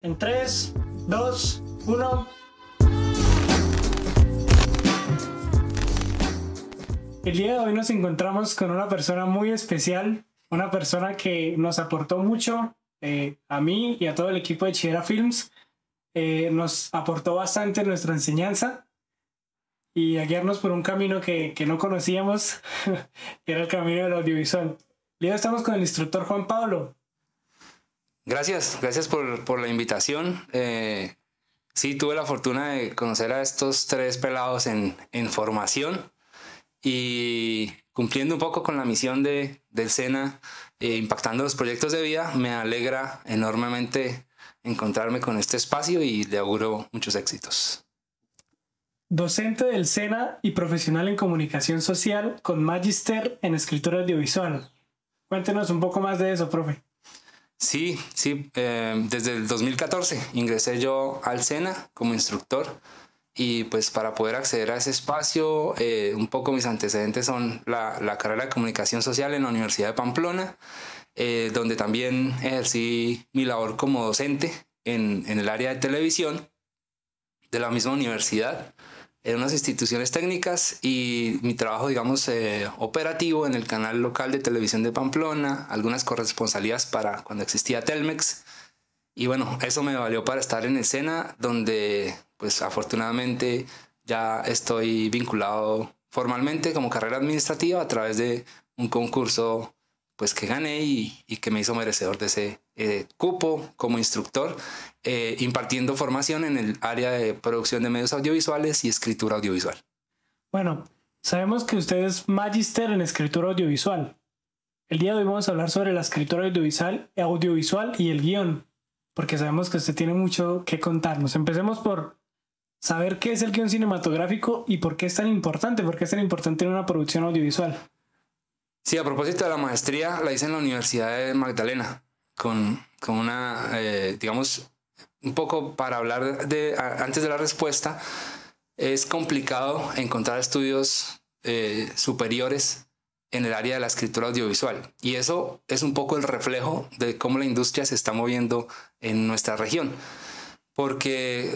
En 3, 2, 1. El día de hoy nos encontramos con una persona muy especial, una persona que nos aportó mucho, a mí y a todo el equipo de Chidera Films. Nos aportó bastante en nuestra enseñanza y a guiarnos por un camino que no conocíamos, que era el camino del audiovisual. El día de hoy estamos con el instructor Juan Pablo. Gracias por la invitación. Sí, tuve la fortuna de conocer a estos tres pelados en formación y cumpliendo un poco con la misión del SENA, impactando los proyectos de vida. Me alegra enormemente encontrarme con este espacio y le auguro muchos éxitos. Docente del SENA y profesional en comunicación social con magíster en escritura audiovisual. Cuéntenos un poco más de eso, profe. Sí, desde el 2014 ingresé yo al SENA como instructor y pues para poder acceder a ese espacio, un poco mis antecedentes son la carrera de comunicación social en la Universidad de Pamplona, donde también ejercí mi labor como docente en el área de televisión de la misma universidad, en unas instituciones técnicas, y mi trabajo, digamos, operativo en el canal local de televisión de Pamplona, algunas corresponsalías para cuando existía Telmex. Y bueno, eso me valió para estar en el SENA, donde pues afortunadamente ya estoy vinculado formalmente como carrera administrativa a través de un concurso pues que gané y que me hizo merecedor de ese cupo como instructor, impartiendo formación en el área de producción de medios audiovisuales y escritura audiovisual. Bueno, sabemos que usted es magíster en escritura audiovisual. El día de hoy vamos a hablar sobre la escritura audiovisual y el guión, porque sabemos que usted tiene mucho que contarnos. Empecemos por saber qué es el guión cinematográfico y por qué es tan importante, en una producción audiovisual. Sí, a propósito de la maestría, la hice en la Universidad de Magdalena, con una, digamos, un poco para hablar antes de la respuesta. Es complicado encontrar estudios superiores en el área de la escritura audiovisual, y eso es un poco el reflejo de cómo la industria se está moviendo en nuestra región, porque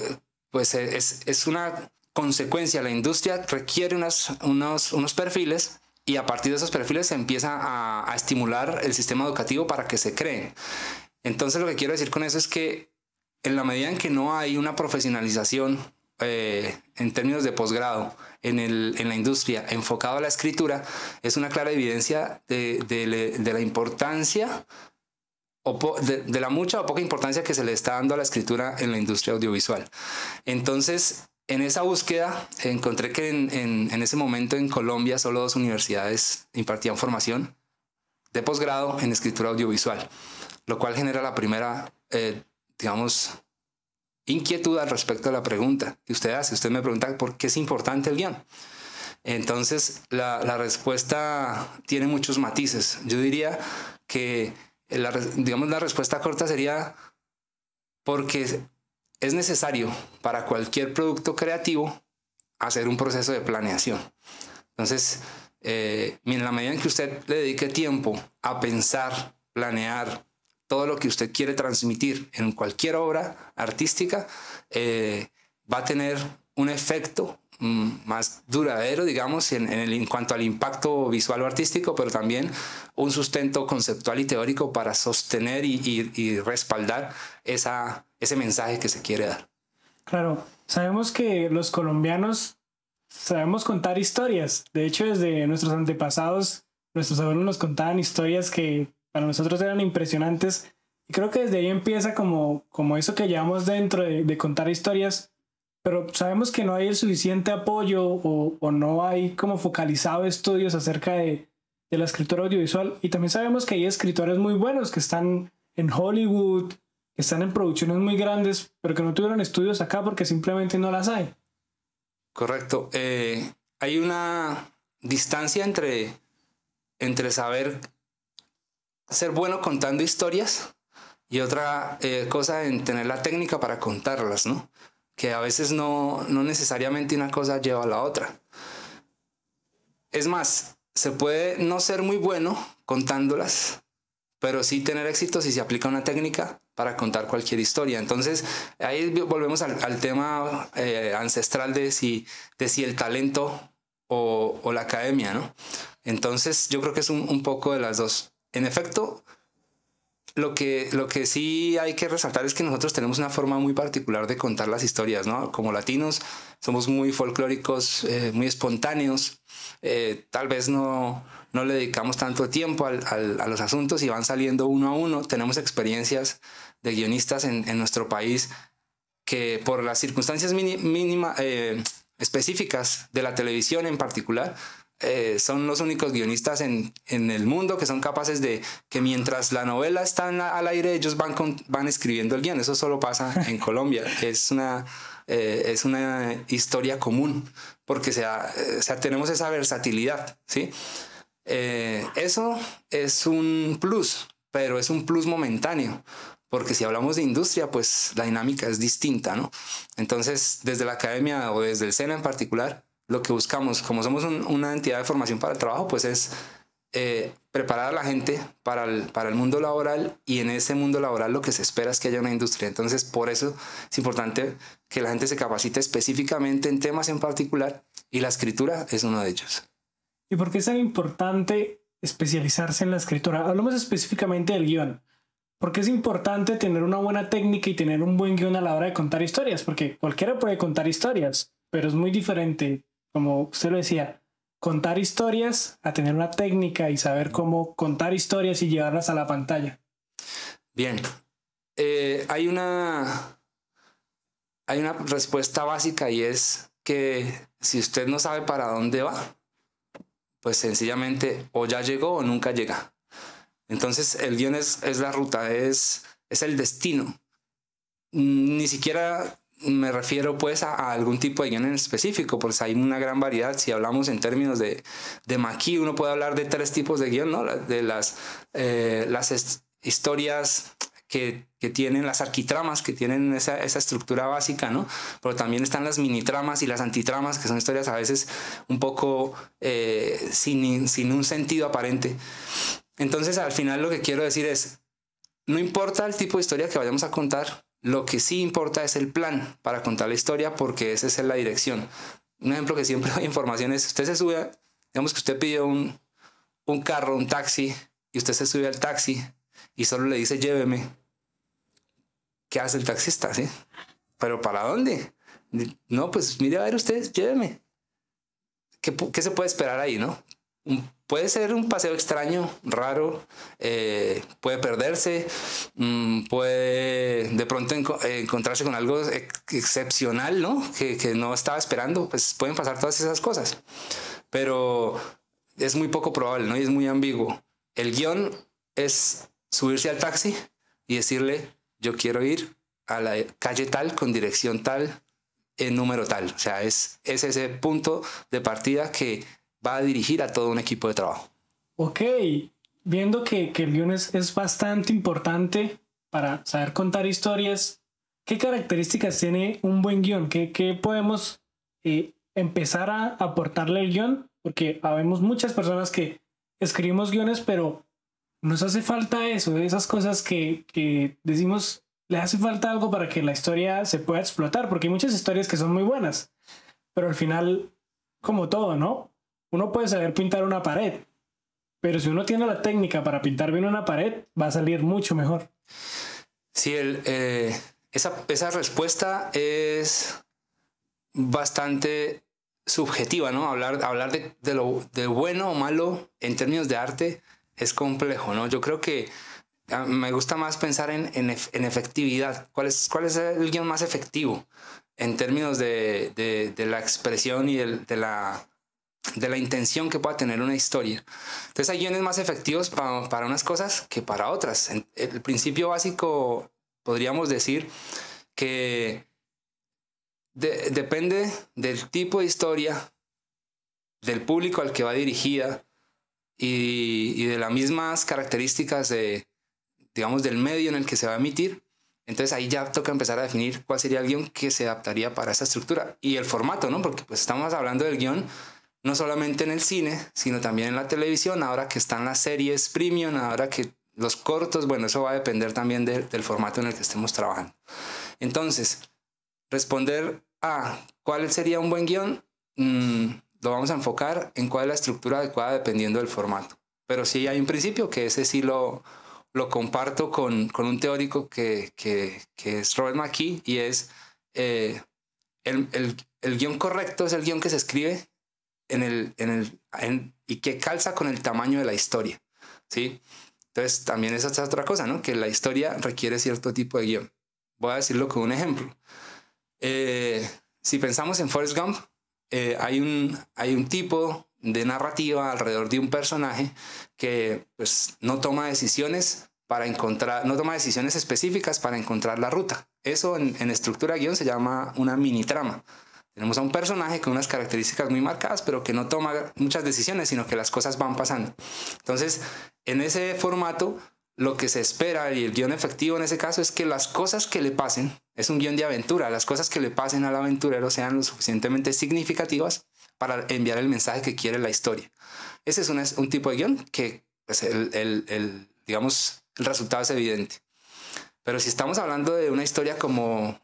pues es una consecuencia. La industria requiere unos perfiles, y a partir de esos perfiles se empieza a estimular el sistema educativo para que se creen. Entonces lo que quiero decir con eso es que en la medida en que no hay una profesionalización en términos de posgrado en la industria enfocado a la escritura, es una clara evidencia de la importancia de la mucha o poca importancia que se le está dando a la escritura en la industria audiovisual. Entonces, en esa búsqueda encontré que en ese momento en Colombia solo 2 universidades impartían formación de posgrado en escritura audiovisual, lo cual genera la primera, digamos, inquietud al respecto de la pregunta que usted hace. Usted me pregunta por qué es importante el guión. Entonces, la respuesta tiene muchos matices. Yo diría que la respuesta corta sería porque es necesario para cualquier producto creativo hacer un proceso de planeación. Entonces, en la medida en que usted le dedique tiempo a pensar, planear todo lo que usted quiere transmitir en cualquier obra artística, va a tener un efecto más duradero, digamos, en cuanto al impacto visual o artístico, pero también un sustento conceptual y teórico para sostener y respaldar ese mensaje que se quiere dar. Claro, sabemos que los colombianos sabemos contar historias. De hecho, desde nuestros antepasados, nuestros abuelos nos contaban historias que para nosotros eran impresionantes. Y creo que desde ahí empieza como eso que llevamos dentro de contar historias. Pero sabemos que no hay el suficiente apoyo o no hay como focalizado estudios acerca de la escritura audiovisual. Y también sabemos que hay escritores muy buenos que están en Hollywood, que están en producciones muy grandes, pero que no tuvieron estudios acá porque simplemente no las hay. Correcto. Hay una distancia entre saber ser bueno contando historias y otra cosa en tener la técnica para contarlas, ¿no? Que a veces no necesariamente una cosa lleva a la otra. Es más, se puede no ser muy bueno contándolas, pero sí tener éxito si se aplica una técnica para contar cualquier historia. Entonces, ahí volvemos al tema ancestral de si el talento o la academia, ¿no? Entonces, yo creo que es un poco de las dos. En efecto, lo que sí hay que resaltar es que nosotros tenemos una forma muy particular de contar las historias, ¿no? Como latinos somos muy folclóricos, muy espontáneos, tal vez no le dedicamos tanto tiempo a los asuntos y van saliendo uno a uno. Tenemos experiencias de guionistas en nuestro país que por las circunstancias específicas de la televisión en particular, son los únicos guionistas en el mundo que son capaces de que mientras la novela está al aire, ellos van escribiendo el guión. Eso solo pasa en Colombia. Es una historia común porque tenemos esa versatilidad, ¿sí? Eso es un plus, pero es un plus momentáneo. Porque si hablamos de industria, pues la dinámica es distinta, ¿no? Entonces, desde la academia o desde el SENA en particular, lo que buscamos, como somos una entidad de formación para el trabajo, pues es preparar a la gente para el mundo laboral, y en ese mundo laboral lo que se espera es que haya una industria. Entonces, por eso es importante que la gente se capacite específicamente en temas en particular, y la escritura es uno de ellos. ¿Y por qué es tan importante especializarse en la escritura? Hablamos específicamente del guión. ¿Por qué es importante tener una buena técnica y tener un buen guión a la hora de contar historias? Porque cualquiera puede contar historias, pero es muy diferente, como usted lo decía, contar historias a tener una técnica y saber cómo contar historias y llevarlas a la pantalla. Bien, hay una respuesta básica, y es que si usted no sabe para dónde va, pues sencillamente o ya llegó o nunca llega. Entonces el guión es la ruta, es el destino. Ni siquiera me refiero pues a algún tipo de guión en específico, pues hay una gran variedad. Si hablamos en términos de Maquis, uno puede hablar de 3 tipos de guión, ¿no? De las historias que tienen, las arquitramas, que tienen esa estructura básica, ¿no? Pero también están las minitramas y las antitramas, que son historias a veces un poco sin un sentido aparente. Entonces, al final lo que quiero decir es, no importa el tipo de historia que vayamos a contar, lo que sí importa es el plan para contar la historia, porque esa es la dirección. Un ejemplo que siempre doy información es, usted se sube, digamos que usted pidió un carro, un taxi, y usted se sube al taxi y solo le dice lléveme. ¿Qué hace el taxista? ¿Sí? ¿Pero para dónde? No, pues mire, a ver usted, lléveme. ¿Qué se puede esperar ahí, no? Puede ser un paseo extraño, raro, puede perderse, puede de pronto encontrarse con algo excepcional, ¿no? Que no estaba esperando. Pues pueden pasar todas esas cosas, pero es muy poco probable, ¿no? Y es muy ambiguo. El guión es subirse al taxi y decirle, yo quiero ir a la calle tal, con dirección tal, en número tal. O sea, es ese punto de partida que va a dirigir a todo un equipo de trabajo. Ok, viendo que el guión es bastante importante para saber contar historias, ¿qué características tiene un buen guión? ¿Qué podemos empezar a aportarle al guión? Porque habemos muchas personas que escribimos guiones, pero nos hace falta eso, esas cosas que decimos, le hace falta algo para que la historia se pueda explotar, porque hay muchas historias que son muy buenas, pero al final, como todo, ¿no? Uno puede saber pintar una pared, pero si uno tiene la técnica para pintar bien una pared, va a salir mucho mejor. Sí, esa respuesta es bastante subjetiva, ¿no? Hablar de bueno o malo en términos de arte es complejo, ¿no? Yo creo que me gusta más pensar en efectividad. ¿Cuál es el guión más efectivo en términos de la expresión y de la intención que pueda tener una historia? Entonces hay guiones más efectivos para unas cosas que para otras. El principio básico, podríamos decir que depende del tipo de historia, del público al que va dirigida y de las mismas características digamos, del medio en el que se va a emitir. Entonces ahí ya toca empezar a definir cuál sería el guión que se adaptaría para esa estructura y el formato, ¿no? Porque pues estamos hablando del guión no solamente en el cine, sino también en la televisión, ahora que están las series premium, ahora que los cortos, bueno, eso va a depender también del formato en el que estemos trabajando. Entonces, responder a cuál sería un buen guión, lo vamos a enfocar en cuál es la estructura adecuada dependiendo del formato. Pero sí hay un principio que ese sí lo comparto con un teórico que es Robert McKee, y es el guión correcto es el guión que se escribe y que calza con el tamaño de la historia, ¿sí? Entonces también esa es otra cosa, ¿no? Que la historia requiere cierto tipo de guión. Voy a decirlo con un ejemplo. Si pensamos en Forrest Gump, hay un tipo de narrativa alrededor de un personaje que pues no toma decisiones no toma decisiones específicas para encontrar la ruta. Eso en estructura de guión se llama una mini trama. Tenemos a un personaje con unas características muy marcadas, pero que no toma muchas decisiones, sino que las cosas van pasando. Entonces, en ese formato, lo que se espera, y el guión efectivo en ese caso, es que las cosas que le pasen, es un guión de aventura, las cosas que le pasen al aventurero sean lo suficientemente significativas para enviar el mensaje que quiere la historia. Ese es un tipo de guión que pues, digamos, el resultado es evidente. Pero si estamos hablando de una historia como,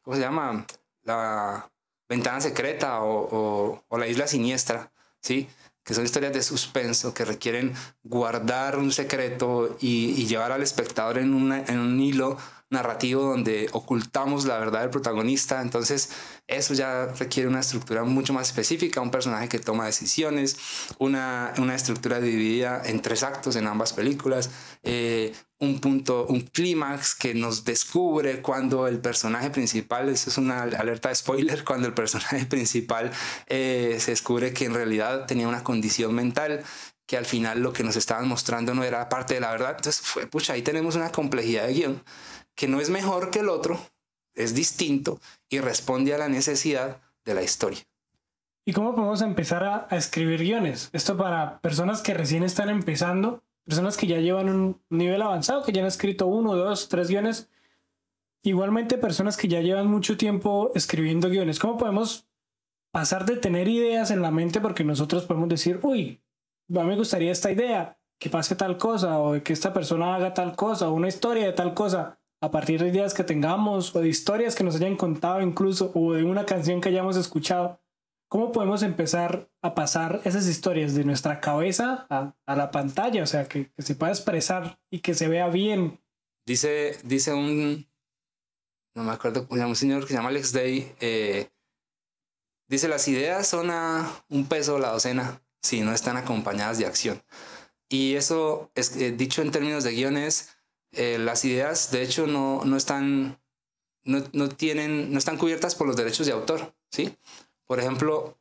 ¿cómo se llama? La Ventana Secreta o La Isla Siniestra, ¿sí? Que son historias de suspenso que requieren guardar un secreto y llevar al espectador en un hilo narrativo donde ocultamos la verdad del protagonista. Entonces eso ya requiere una estructura mucho más específica, un personaje que toma decisiones, una estructura dividida en 3 actos en ambas películas, un clímax que nos descubre cuando el personaje principal, eso es una alerta de spoiler, cuando el personaje principal se descubre que en realidad tenía una condición mental, que al final lo que nos estaban mostrando no era parte de la verdad. Entonces, pucha, ahí tenemos una complejidad de guión que no es mejor que el otro, es distinto y responde a la necesidad de la historia. ¿Y cómo podemos empezar a escribir guiones? Esto para personas que recién están empezando, personas que ya llevan un nivel avanzado, que ya han escrito 1, 2, 3 guiones. Igualmente personas que ya llevan mucho tiempo escribiendo guiones. ¿Cómo podemos pasar de tener ideas en la mente? Porque nosotros podemos decir, uy, a mí me gustaría esta idea, que pase tal cosa, o que esta persona haga tal cosa, o una historia de tal cosa, a partir de ideas que tengamos, o de historias que nos hayan contado incluso, o de una canción que hayamos escuchado. ¿Cómo podemos empezar a pasar esas historias de nuestra cabeza a la pantalla? O sea, que se pueda expresar y que se vea bien. Dice no me acuerdo, un señor que se llama Alex Day, dice: las ideas son un peso la docena si no están acompañadas de acción. Y eso es dicho en términos de guiones. Las ideas de hecho no están cubiertas por los derechos de autor, ¿sí? Por ejemplo,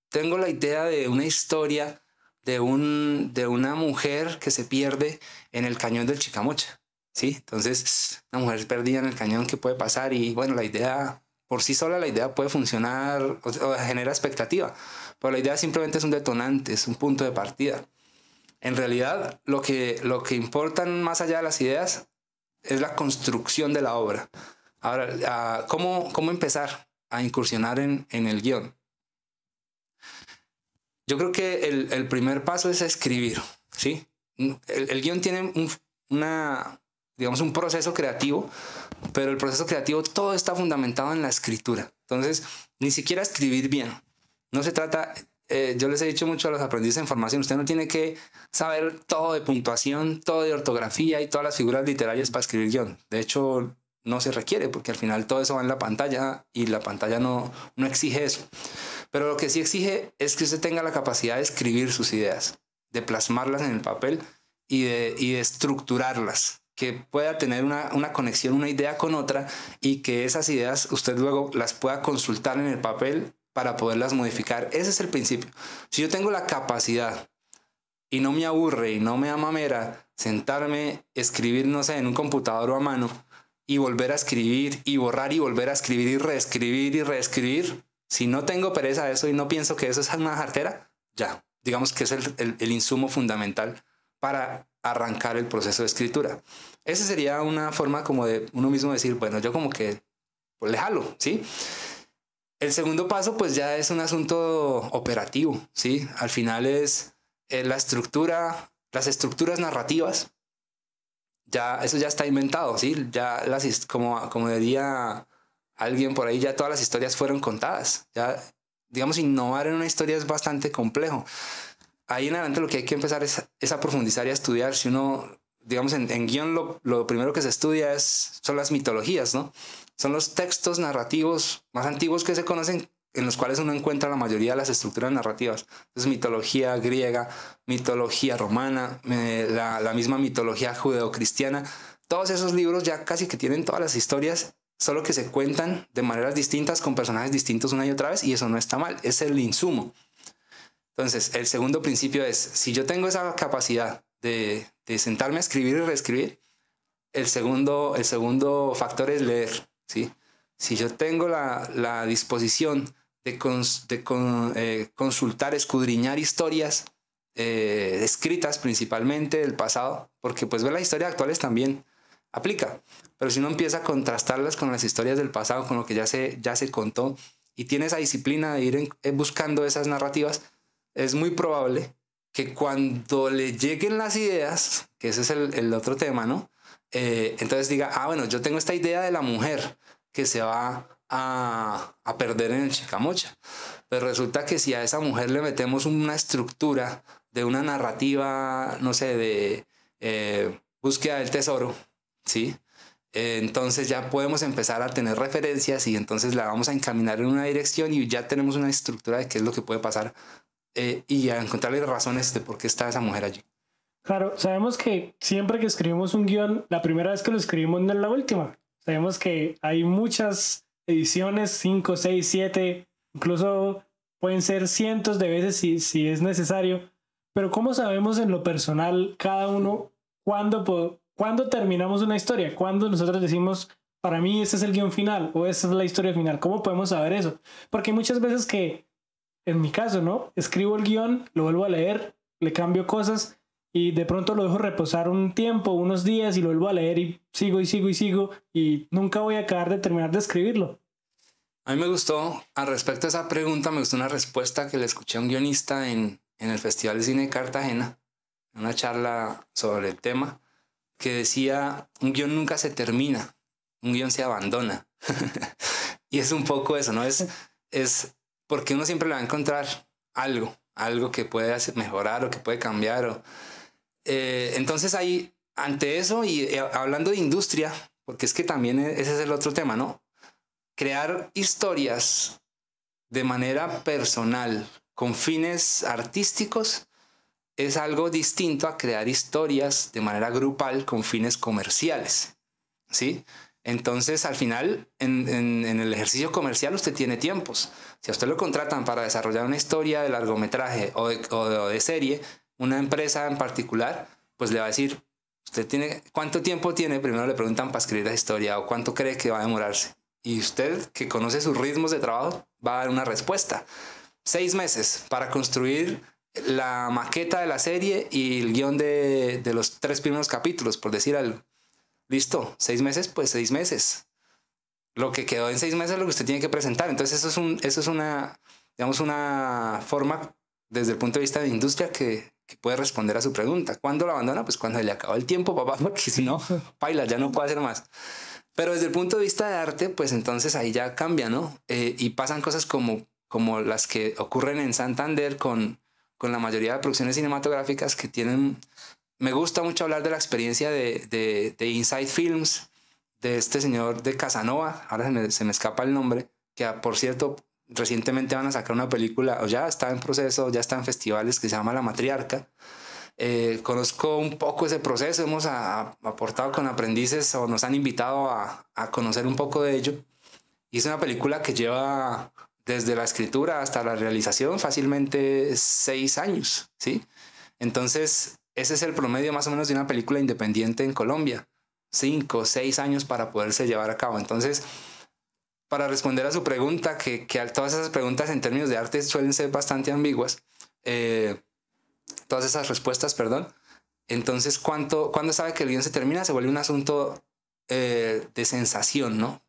tengo la idea de una historia de una mujer que se pierde en el cañón del Chicamocha, ¿sí? Entonces, una mujer perdida en el cañón, ¿qué puede pasar? Y bueno, la idea, por sí sola, la idea puede funcionar o genera expectativa, pero la idea simplemente es un detonante, es un punto de partida. En realidad, lo que importa más allá de las ideas es la construcción de la obra. Ahora, ¿cómo empezar a incursionar en el guión? Yo creo que el primer paso es escribir, ¿sí? El guión tiene un proceso creativo, pero el proceso creativo todo está fundamentado en la escritura. Entonces, ni siquiera escribir bien. No se trata... yo les he dicho mucho a los aprendices en formación, usted no tiene que saber todo de puntuación, todo de ortografía y todas las figuras literarias para escribir guión. De hecho, no se requiere, porque al final todo eso va en la pantalla y la pantalla no exige eso. Pero lo que sí exige es que usted tenga la capacidad de escribir sus ideas, de plasmarlas en el papel y de estructurarlas, que pueda tener una conexión, una idea con otra, y que esas ideas usted luego las pueda consultar en el papel para poderlas modificar. Ese es el principio. Si yo tengo la capacidad y no me aburre y no me da mamera sentarme, escribir, no sé, en un computador o a mano, y volver a escribir y borrar y volver a escribir y reescribir, si no tengo pereza de eso y no pienso que eso es una jartera, ya, digamos que es el insumo fundamental para arrancar el proceso de escritura. Esa sería una forma como de uno mismo decir, bueno, yo como que pues le jalo, ¿sí? El segundo paso pues ya es un asunto operativo, ¿sí? Al final es la estructura, las estructuras narrativas, eso ya está inventado, ¿sí? Ya como diría alguien por ahí, ya todas las historias fueron contadas. Ya, digamos, innovar en una historia es bastante complejo. Ahí en adelante lo que hay que empezar es a profundizar y a estudiar. Si uno, digamos, en guión lo primero que se estudia son las mitologías, ¿no? Son los textos narrativos más antiguos que se conocen, en los cuales uno encuentra la mayoría de las estructuras narrativas. Entonces, mitología griega, mitología romana, la misma mitología judeocristiana. Todos esos libros ya casi que tienen todas las historias, solo que se cuentan de maneras distintas, con personajes distintos una y otra vez, y eso no está mal, es el insumo. Entonces, el segundo principio es, si yo tengo esa capacidad de sentarme a escribir y reescribir, el segundo factor es leer, ¿sí? Si yo tengo la disposición de consultar, escudriñar historias escritas principalmente del pasado, porque pues ver las historias actuales también aplica, pero si uno empieza a contrastarlas con las historias del pasado, con lo que ya se contó, y tiene esa disciplina de ir buscando esas narrativas, es muy probable que cuando le lleguen las ideas, que ese es el otro tema, ¿no? Entonces diga, bueno, yo tengo esta idea de la mujer que se va a perder en el Chicamocha. Pero resulta que si a esa mujer le metemos una estructura de una narrativa, no sé, de búsqueda del tesoro, ¿sí? Entonces ya podemos empezar a tener referencias y entonces la vamos a encaminar en una dirección y ya tenemos una estructura de qué es lo que puede pasar y a encontrarle razones de por qué está esa mujer allí. Claro, sabemos que siempre que escribimos un guión, la primera vez que lo escribimos no es la última. Sabemos que hay muchas ediciones, 5, 6, 7, incluso pueden ser cientos de veces si es necesario. Pero ¿cómo sabemos en lo personal cada uno cuándo terminamos una historia? ¿Cuándo nosotros decimos, para mí ese es el guión final o esa es la historia final? ¿Cómo podemos saber eso? Porque hay muchas veces que, en mi caso, ¿no? Escribo el guión, lo vuelvo a leer, le cambio cosas y de pronto lo dejo reposar un tiempo, unos días y lo vuelvo a leer y sigo y nunca voy a acabar de terminar de escribirlo. A mí me gustó, al respecto a esa pregunta, me gustó una respuesta que le escuché a un guionista en el Festival de Cine de Cartagena, en una charla sobre el tema, que decía, un guión nunca se termina, un guión se abandona. Y es un poco eso, ¿no? Es porque uno siempre le va a encontrar algo que puede mejorar o que puede cambiar. Entonces ahí, ante eso y hablando de industria, porque es que también ese es el otro tema, ¿no? Crear historias de manera personal con fines artísticos es algo distinto a crear historias de manera grupal con fines comerciales, ¿sí? Entonces, al final, en el ejercicio comercial usted tiene tiempos. Si a usted lo contratan para desarrollar una historia de largometraje o de serie, una empresa en particular, pues le va a decir, usted tiene, ¿cuánto tiempo tiene? Primero le preguntan para escribir la historia o cuánto cree que va a demorarse. Y usted, que conoce sus ritmos de trabajo, va a dar una respuesta. 6 meses para construir la maqueta de la serie y el guión de los 3 primeros capítulos, por decir algo. Listo, 6 meses, pues 6 meses. Lo que quedó en 6 meses es lo que usted tiene que presentar. Entonces eso es una, digamos, una forma desde el punto de vista de industria que puede responder a su pregunta. ¿Cuándo lo abandona? Pues cuando le acabó el tiempo, papá, porque si no, paila, ya no puede hacer más. Pero desde el punto de vista de arte, pues entonces ahí ya cambia, ¿no? Y pasan cosas como las que ocurren en Santander con la mayoría de producciones cinematográficas que tienen... Me gusta mucho hablar de la experiencia de Inside Films, de este señor de Casanova, ahora se me escapa el nombre, que por cierto recientemente van a sacar una película, o ya está en proceso, ya está en festivales, que se llama La Matriarca. Conozco un poco ese proceso, hemos aportado con aprendices o nos han invitado a conocer un poco de ello. Y es una película que lleva desde la escritura hasta la realización fácilmente 6 años, ¿sí? Entonces, ese es el promedio más o menos de una película independiente en Colombia. 5 o 6 años para poderse llevar a cabo. Entonces, para responder a su pregunta, que todas esas preguntas en términos de arte suelen ser bastante ambiguas, todas esas respuestas, perdón. Entonces, ¿cuándo sabe que el guión se termina? Se vuelve un asunto de sensación, ¿no?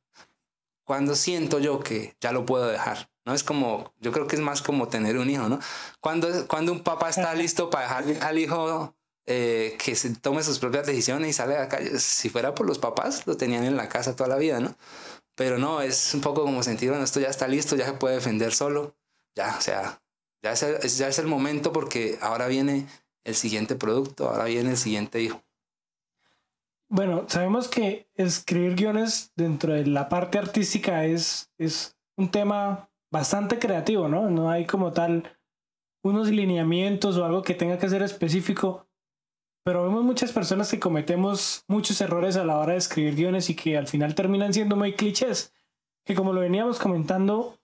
¿Cuándo siento yo que ya lo puedo dejar? ¿No? Es como, yo creo que es más como tener un hijo, ¿no? Cuando un papá está listo para dejar al hijo que se tome sus propias decisiones y sale a la calle. Si fuera por los papás, lo tenían en la casa toda la vida, ¿no? Pero no, es un poco como sentir, bueno, esto ya está listo, ya se puede defender solo, ya, o sea, ya es el momento porque ahora viene el siguiente producto, ahora viene el siguiente hijo. Bueno, sabemos que escribir guiones dentro de la parte artística es un tema bastante creativo, ¿no? No hay como tal unos lineamientos o algo que tenga que ser específico, pero vemos muchas personas que cometemos muchos errores a la hora de escribir guiones y que al final terminan siendo muy clichés, que como lo veníamos comentando,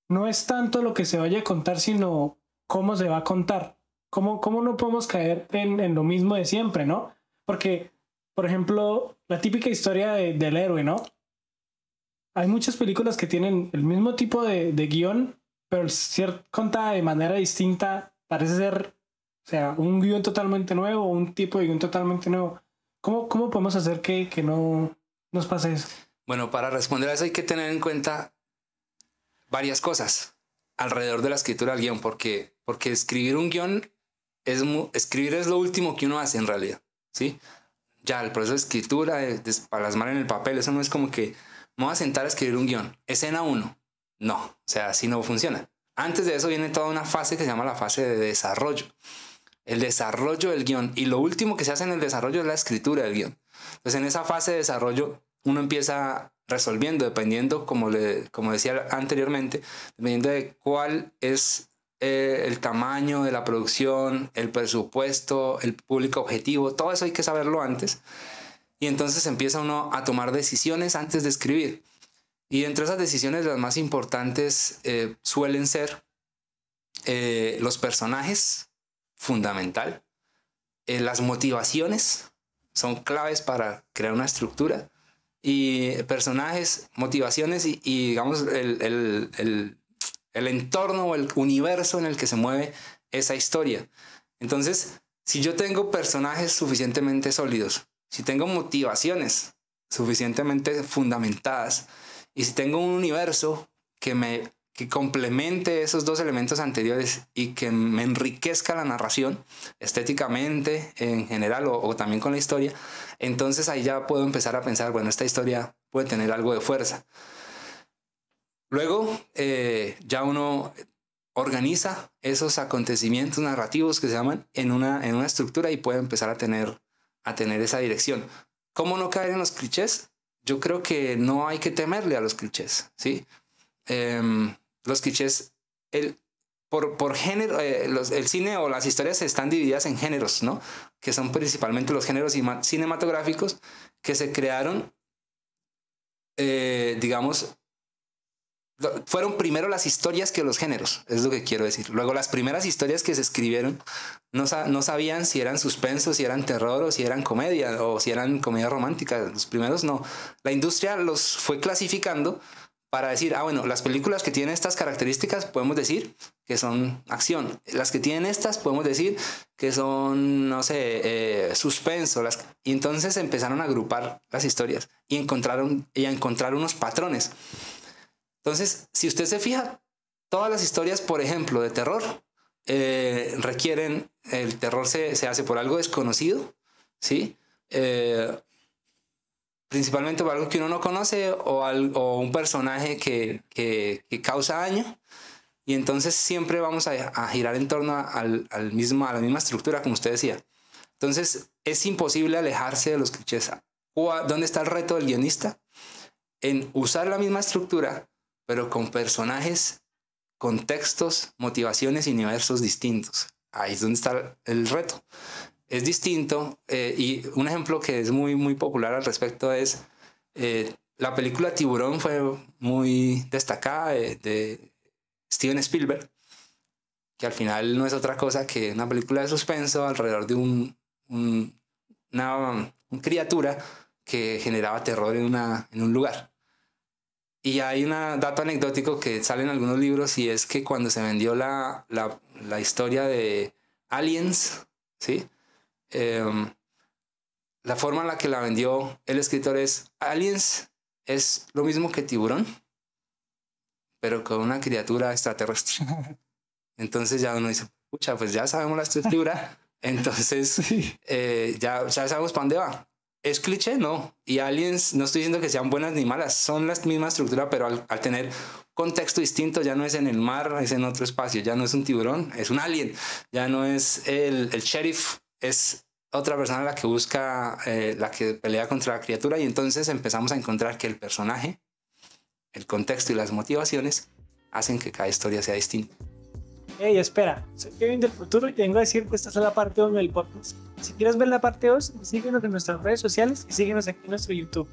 no es tanto lo que se vaya a contar, sino cómo se va a contar. Cómo no podemos caer en lo mismo de siempre, ¿no? Porque, por ejemplo, la típica historia del héroe, ¿no? Hay muchas películas que tienen el mismo tipo de guión, pero al ser contada de manera distinta, parece ser, o sea, un guión totalmente nuevo, un tipo de guión totalmente nuevo. ¿Cómo podemos hacer que no nos pase eso? Bueno, para responder a eso hay que tener en cuenta varias cosas alrededor de la escritura del guión, porque escribir un guión escribir es lo último que uno hace en realidad, ¿sí? Ya el proceso de escritura, de plasmar en el papel, eso no es como que me voy a sentar a escribir un guión, escena 1. No, o sea, así no funciona. Antes de eso viene toda una fase que se llama la fase de desarrollo. El desarrollo del guión. Y lo último que se hace en el desarrollo es la escritura del guión. Entonces en esa fase de desarrollo uno empieza resolviendo, dependiendo, como decía anteriormente, dependiendo de cuál es el tamaño de la producción, el presupuesto, el público objetivo, todo eso hay que saberlo antes. Y entonces empieza uno a tomar decisiones antes de escribir. Y entre esas decisiones las más importantes suelen ser los personajes, fundamental. Las motivaciones son claves para crear una estructura. Y personajes, motivaciones y digamos el entorno o el universo en el que se mueve esa historia. Entonces, si yo tengo personajes suficientemente sólidos, si tengo motivaciones suficientemente fundamentadas y si tengo un universo que complemente esos dos elementos anteriores y que me enriquezca la narración estéticamente en general o también con la historia, entonces ahí ya puedo empezar a pensar, bueno, esta historia puede tener algo de fuerza. Luego ya uno organiza esos acontecimientos narrativos que se llaman en una estructura y puede empezar a tener esa dirección. ¿Cómo no caer en los clichés? Yo creo que no hay que temerle a los clichés, ¿sí? Los clichés, por género, el cine o las historias están divididas en géneros, ¿no? Que son principalmente los géneros cinematográficos que se crearon, digamos, fueron primero las historias que los géneros, es lo que quiero decir. Luego las primeras historias que se escribieron no sabían si eran suspenso, si eran terror o si eran comedia o si eran comedia romántica. Los primeros no. La industria los fue clasificando para decir, bueno, las películas que tienen estas características podemos decir que son acción. Las que tienen estas podemos decir que son, no sé, suspenso. Y entonces empezaron a agrupar las historias y a encontrar unos patrones. Entonces, si usted se fija, todas las historias, por ejemplo, de terror, requieren, el terror se hace por algo desconocido, ¿sí? Principalmente por algo que uno no conoce o un personaje que causa daño. Y entonces siempre vamos a girar en torno a la misma estructura, como usted decía. Entonces, es imposible alejarse de los clichés. ¿Dónde está el reto del guionista? En usar la misma estructura, pero con personajes, contextos, motivaciones y universos distintos. Ahí es donde está el reto. Es distinto y un ejemplo que es muy, muy popular al respecto es la película Tiburón fue muy destacada de Steven Spielberg, que al final no es otra cosa que una película de suspenso alrededor de una criatura que generaba terror en un lugar. Y hay un dato anecdótico que sale en algunos libros y es que cuando se vendió la historia de Aliens, ¿sí? La forma en la que la vendió el escritor es: Aliens es lo mismo que Tiburón, pero con una criatura extraterrestre. Entonces ya uno dice, pucha, pues ya sabemos la estructura, Entonces, ya sabemos para dónde va. ¿Es cliché? No. Y Aliens, no estoy diciendo que sean buenas ni malas, son la misma estructura, pero al tener contexto distinto, ya no es en el mar, es en otro espacio, ya no es un tiburón, es un alien, ya no es el sheriff, es otra persona la que busca, la que pelea contra la criatura, y entonces empezamos a encontrar que el personaje, el contexto y las motivaciones hacen que cada historia sea distinta. Hey, espera, soy Kevin del futuro y te vengo a decir que esta es la parte 1 del podcast. Si quieres ver la parte 2, síguenos en nuestras redes sociales y síguenos aquí en nuestro YouTube.